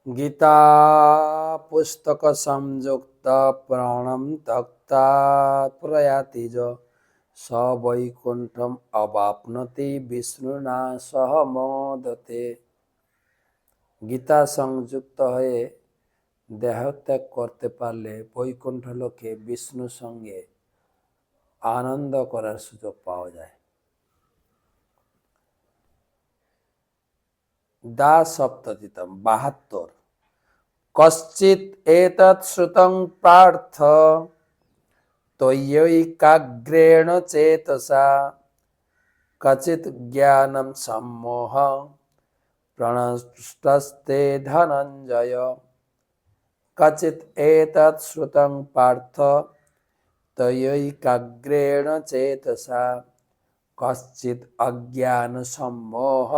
गीता पुस्तक संयुक्त प्राणम तक्ता प्रयाति ज स वैकुंठम अवाप्नोति विष्णुना सह मोदते। গীতা সংযুক্ত হয়ে দেহত্যাগ করতে পারলে বৈকুণ্ঠ লোকে বিষ্ণুর সঙ্গে আনন্দ করার সুযোগ পাওয়া যায়। দা সপ্ততিতম 72। কশ্চিৎ এতৎ শ্রুতং পার্থ ত্বয়্যৈকাগ্রেণ চেতসা কচিৎ জ্ঞানম সম্মোহ প্রণষ্টস্তে ধনঞ্জয়। কচিৎ এতৎ শ্রুতং পার্থ ত্বয়্যৈকাগ্রেণ চেতসা কশ্চিৎ অজ্ঞান সম্মোহ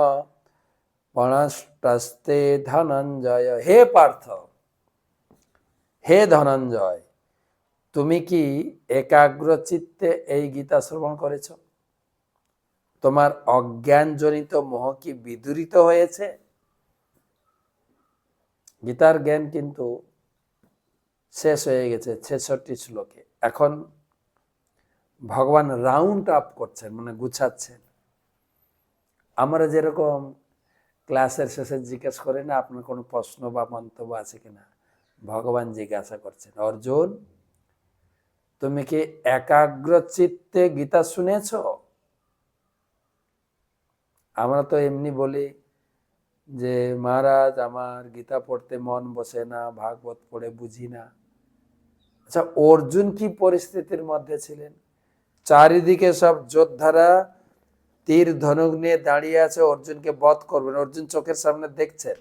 প্রণষ্টস্তে ধনঞ্জয়। হে পার্থ, হে ধনঞ্জয়, তুমি কি একাগ্র চিত্তে এই গীতা শ্রবণ করেছ? তোমার অজ্ঞানজনিত মোহ কি বিদূরিত হয়েছে? গীতার জ্ঞান কিন্তু শেষ হয়ে গেছে 66 শ্লোকে। এখন ভগবান রাউন্ড আপ করছেন, মানে গুছাচ্ছেন। আমরা যেরকম ক্লাসের শেষে জিজ্ঞেস করি না, আপনার কোনো প্রশ্ন বা মন্তব্য আছে কিনা, ভগবান জিজ্ঞাসা করছেন, অর্জুন তুমি কি একাগ্র চিত্তে গীতা শুনেছ? আমরা তো এমনি বলি যে মহারাজ আমার গীতা পড়তে মন বসে না, ভাগবত পড়ে বুঝি না। আচ্ছা, অর্জুন কি পরিস্থিতির মধ্যে ছিলেন? চারিদিকে সব যোদ্ধারা তীর ধনুক নিয়ে দাঁড়িয়ে আছে, অর্জুনকে বধ করবেন। অর্জুন চোখের সামনে দেখছেন,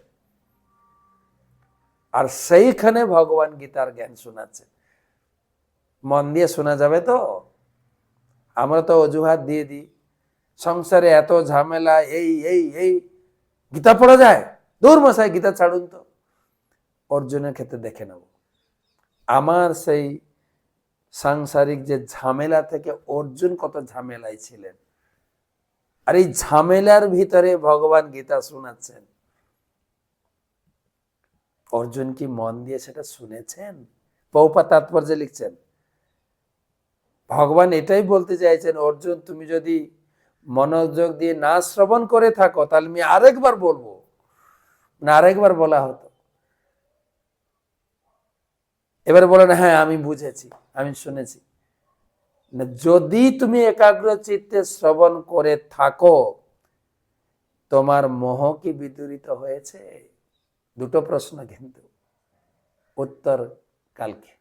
আর সেইখানে ভগবান গীতার জ্ঞান শোনাচ্ছেন। মন দিয়ে শোনা যাবে তো? আমরা তো অজুহাত দিয়ে দিই, সংসারে এত ঝামেলা, এই এই এই গীতা পড়া যায়? দূর মশাই, গীতা ছাড়ুন তো। অর্জুনের ক্ষেত্রে দেখে নেব, আমার সেই সাংসারিক যে ঝামেলা থেকে অর্জুন কত ঝামেলায় ছিলেন, আর এই ঝামেলার ভিতরে ভগবান গীতা শোনাচ্ছেন। অর্জুন কি মন দিয়ে সেটা শুনেছেন? প্রভুপাদ তাৎপর্যে লিখছেন, ভগবান এটাই বলতে চাইছেন, অর্জুন তুমি যদি মনোযোগ দিয়ে না শ্রবণ করে থাকো তাহলে আমি আরেকবার বলবো, না আরেকবার বলা হতো। এবারে বলেন হ্যাঁ আমি বুঝেছি, আমি শুনেছি। না, যদি তুমি একাগ্র চিত্তে শ্রবণ করে থাকো, তোমার মোহ কি বিদূরিত হয়েছে? দুটো প্রশ্ন, কিন্তু উত্তর কালকে।